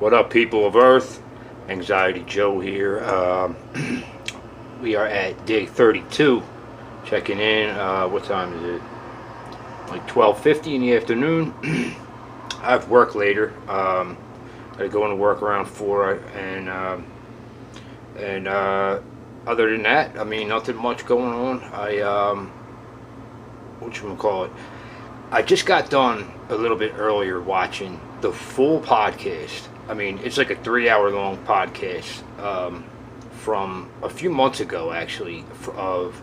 What up, people of Earth? Anxiety Joe here. We are at day 32. Checking in. What time is it? Like 12:50 in the afternoon. I have work later. I go into work around 4, and other than that, I mean, nothing much going on. Whatchamacallit? I just got done a little bit earlier watching the full podcast. I mean, it's like a 3 hour long podcast from a few months ago, actually, of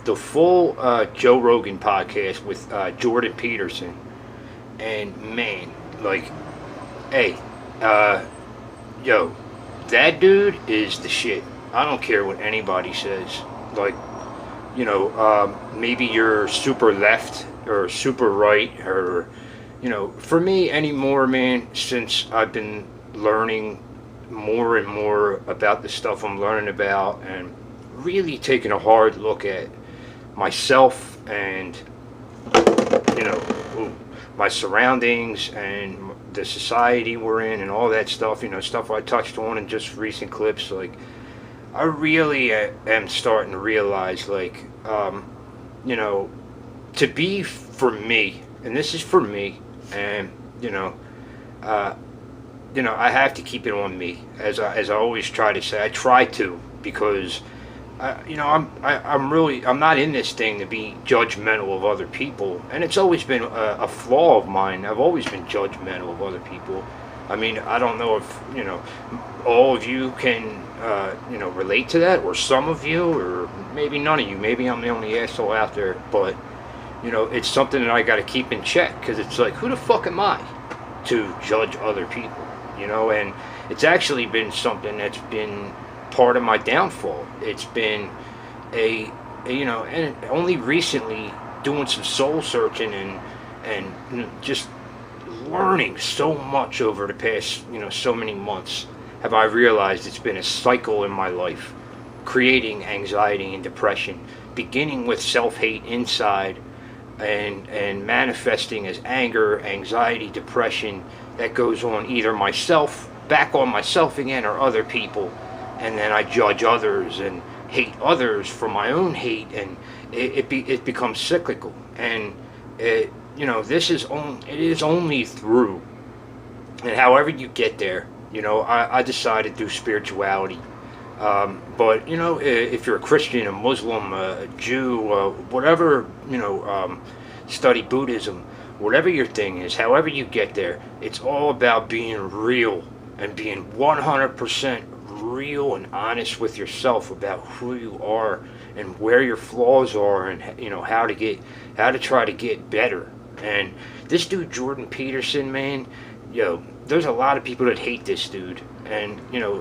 the full Joe Rogan podcast with Jordan Peterson. And man, like, hey, yo, that dude is the shit. I don't care what anybody says. Like, maybe you're super left or super right, or, for me anymore, man, since I've been learning more and more about the stuff I'm learning about and really taking a hard look at myself and, my surroundings and the society we're in and all that stuff, stuff I touched on in just recent clips. Like, I really am starting to realize, like, to be for me, and this is for me, and I have to keep it on me, as I always try to say. I try to, because I'm not in this thing to be judgmental of other people, and it's always been a flaw of mine. I've always been judgmental of other people. I mean, I don't know if all of you can relate to that, or some of you, or maybe none of you. Maybe I'm the only asshole out there, but it's something that I got to keep in check, because it's like, who the fuck am I to judge other people? And it's actually been something that's been part of my downfall. It's been and only recently, doing some soul searching and just learning so much over the past so many months, have I realized it's been a cycle in my life, creating anxiety and depression, beginning with self-hate inside and manifesting as anger, anxiety, depression that goes on either back on myself again, or other people, and then I judge others and hate others for my own hate, and it becomes cyclical. And it is only through, and however you get there, I decided through spirituality. But if you're a Christian, a Muslim, a Jew, whatever, study Buddhism, whatever your thing is, however you get there, it's all about being real and being 100% real and honest with yourself about who you are and where your flaws are, and how to try to get better. And this dude Jordan Peterson, man, there's a lot of people that hate this dude, and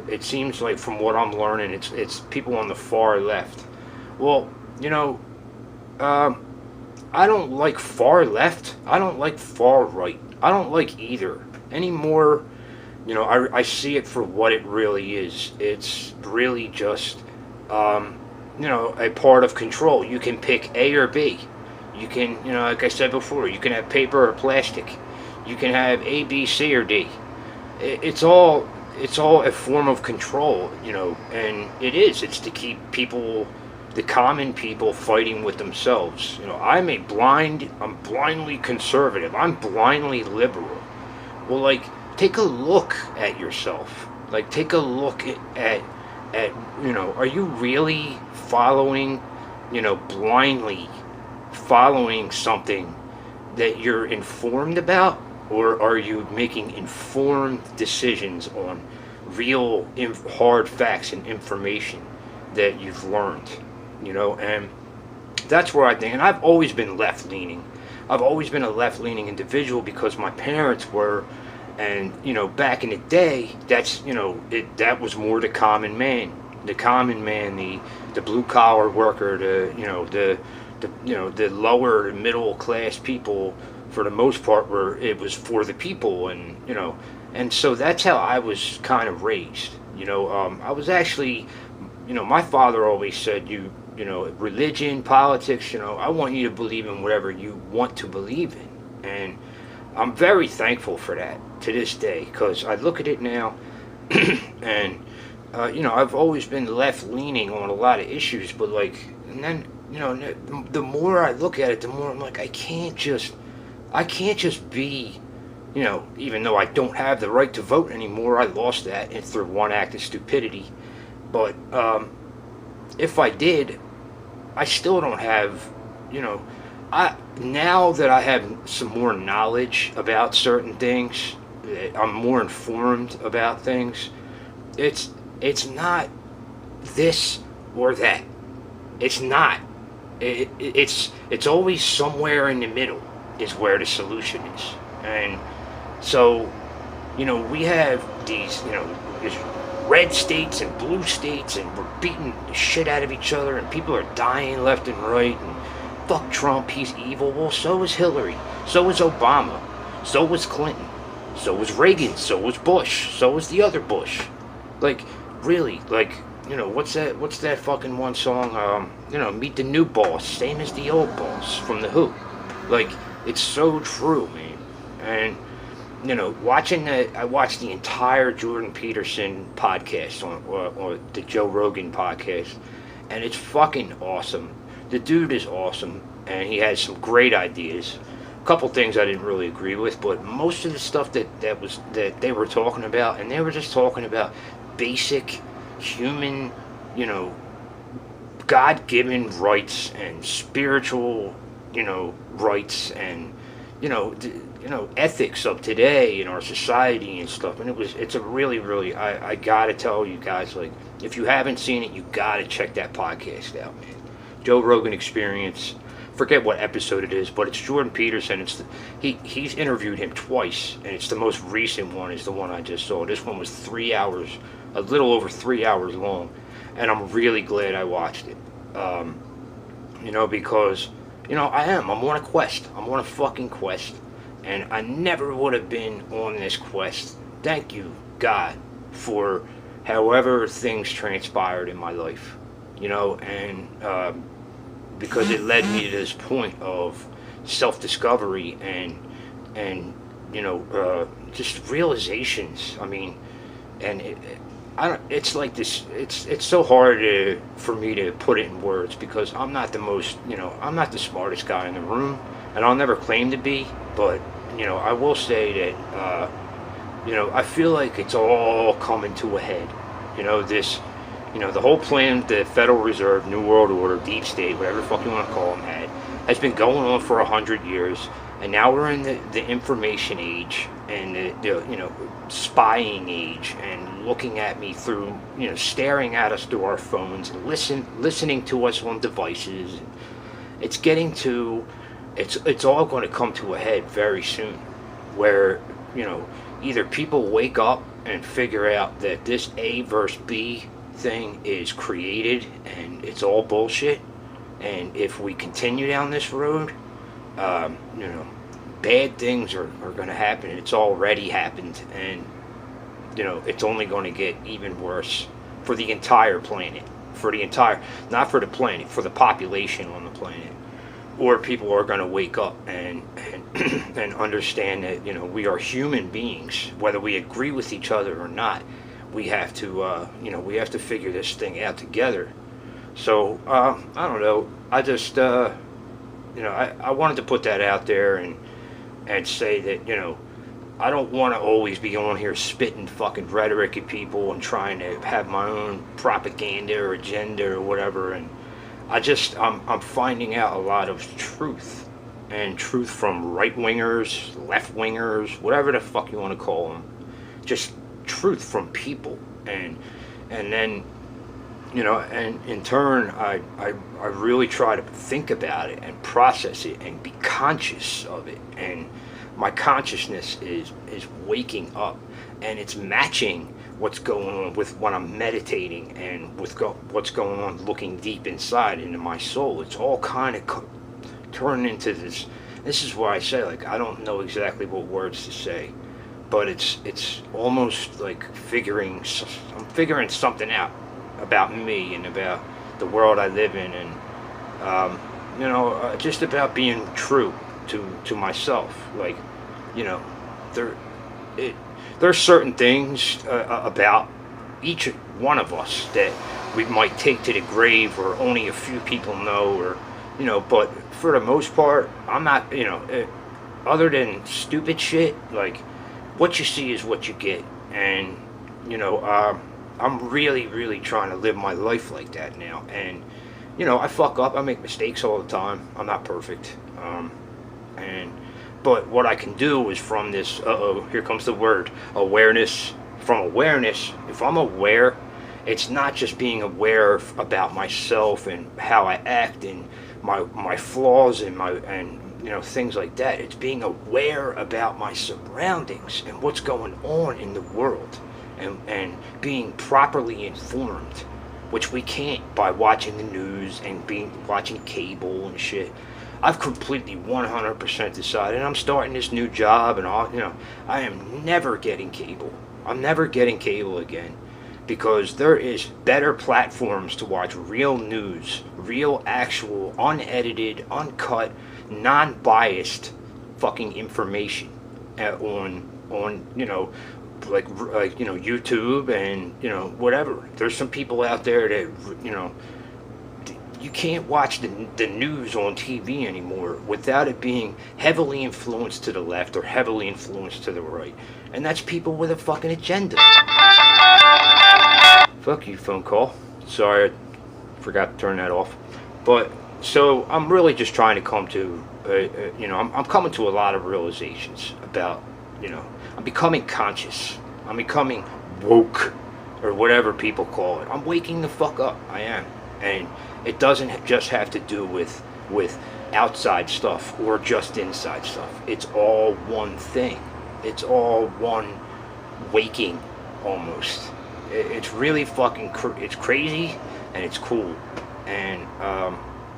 it seems like, from what I'm learning, it's people on the far left. Well, I don't like far left. I don't like far right. I don't like either anymore. I see it for what it really is. It's really just, a part of control. You can pick A or B. You can, like I said before, you can have paper or plastic. You can have A, B, C, or D. It's all a form of control, and it's to keep people, the common people, fighting with themselves. I'm blindly conservative. I'm blindly liberal. Well, like, take a look at yourself. Like, take a look at are you really following, blindly following something that you're informed about, or are you making informed decisions on real hard facts and information that you've learned? And that's where I think, and I've always been left-leaning. I've always been a left-leaning individual because my parents were, and back in the day, that's that was more the common man, the blue-collar worker, the lower middle class people, for the most part, where it was for the people, and so that's how I was kind of raised. I was actually, my father always said, religion, politics, I want you to believe in whatever you want to believe in. And I'm very thankful for that, to this day, because I look at it now, and I've always been left-leaning on a lot of issues, but like, and then the more I look at it, the more I'm like, I can't just be, even though I don't have the right to vote anymore, I lost that through one act of stupidity. But if I did, I still don't have, now that I have some more knowledge about certain things, I'm more informed about things. It's not this or that. It's not. It's always somewhere in the middle is where the solution is. And so, we have these, these red states and blue states, and we're beating the shit out of each other, and people are dying left and right, and fuck Trump, he's evil. Well, so was Hillary, so was Obama, so was Clinton, so was Reagan, so was Bush, so was the other Bush. Like, really, like, what's that fucking one song, meet the new boss, same as the old boss, from The Who. Like, it's so true, man. And, I watched the entire Jordan Peterson podcast or the Joe Rogan podcast, and it's fucking awesome. The dude is awesome, and he has some great ideas. A couple things I didn't really agree with, but most of the stuff that they were talking about, and they were just talking about basic human, God-given rights and spiritual, rights and, ethics of today in our society and stuff. And it's a really, really, I gotta tell you guys, like, if you haven't seen it, you gotta check that podcast out, man. Joe Rogan Experience. Forget what episode it is, but it's Jordan Peterson. He's interviewed him twice, and it's the most recent one is the one I just saw. This one was 3 hours, a little over 3 hours long, and I'm really glad I watched it. Because I'm on a quest. I'm on a fucking quest, and I never would have been on this quest. Thank you, God, for however things transpired in my life, and because it led me to this point of self-discovery and just realizations. I mean, and it's like this. It's so hard for me to put it in words, because I'm not the most, I'm not the smartest guy in the room, and I'll never claim to be. But I will say that I feel like it's all coming to a head. The whole plan the Federal Reserve, New World Order, Deep State, whatever the fuck you want to call them, has been going on for 100 years, and now we're in the information age and the spying age, and looking at me through, staring at us through our phones and listening to us on devices. It's getting to, it's all going to come to a head very soon, where either people wake up and figure out that this A versus B thing is created and it's all bullshit, and if we continue down this road, bad things are going to happen. It's already happened, and it's only going to get even worse for the entire planet, not for the planet, for the population on the planet. Or people are going to wake up and and understand that we are human beings, whether we agree with each other or not. We have to, we have to figure this thing out together. So, I don't know. I just, I wanted to put that out there and say that, I don't want to always be on here spitting fucking rhetoric at people and trying to have my own propaganda or agenda or whatever. And I'm finding out a lot of truth, and truth from right-wingers, left-wingers, whatever the fuck you want to call them. Just truth from people, and then and in turn I really try to think about it and process it and be conscious of it, and my consciousness is waking up, and it's matching what's going on with when I'm meditating and with what's going on looking deep inside into my soul. It's all kind of turning into this is why I say, like, I don't know exactly what words to say, but it's almost like I'm figuring something out about me and about the world I live in, and just about being true to myself. Like, there's certain things about each one of us that we might take to the grave, or only a few people know, or but for the most part, I'm not, other than stupid shit, like, what you see is what you get. And I'm really, really trying to live my life like that now. And I fuck up, I make mistakes all the time, I'm not perfect. But what I can do is, from this, here comes the word, awareness. From awareness, if I'm aware, it's not just being aware about myself and how I act and my flaws and things like that. It's being aware about my surroundings and what's going on in the world, and being properly informed, which we can't by watching the news and watching cable and shit. I've completely 100% decided I'm starting this new job, and I am never getting cable. I'm never getting cable again, because there is better platforms to watch real news, real, actual, unedited, uncut, non-biased fucking information on YouTube and whatever. There's some people out there that you can't watch the news on TV anymore without it being heavily influenced to the left or heavily influenced to the right. And that's people with a fucking agenda. Fuck you, phone call. Sorry, I forgot to turn that off. But, so I'm really just trying to come to, I'm coming to a lot of realizations about, I'm becoming conscious. I'm becoming woke, or whatever people call it. I'm waking the fuck up. I am. And it doesn't just have to do with outside stuff or just inside stuff. It's all one thing. It's all one waking, almost. It's really fucking it's crazy, and it's cool. And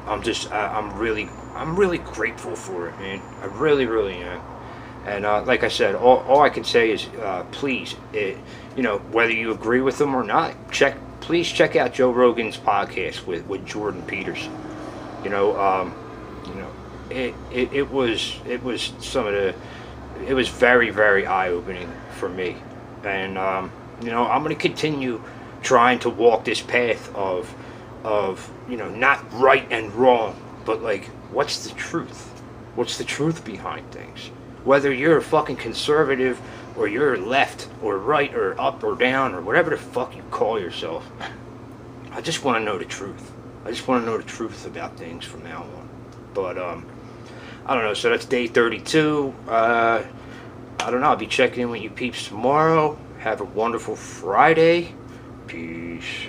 I'm really grateful for it, man. I really, really am. And like I said, all I can say is, please, whether you agree with them or not, please check out Joe Rogan's podcast with Jordan Peterson. It was very, very eye-opening for me. And I'm going to continue trying to walk this path of not right and wrong, but like, what's the truth? What's the truth behind things? Whether you're a fucking conservative, or you're left or right or up or down or whatever the fuck you call yourself, I just want to know the truth. I just want to know the truth about things from now on. But I don't know. So that's day 32. I don't know. I'll be checking in with you peeps tomorrow. Have a wonderful Friday. Peace.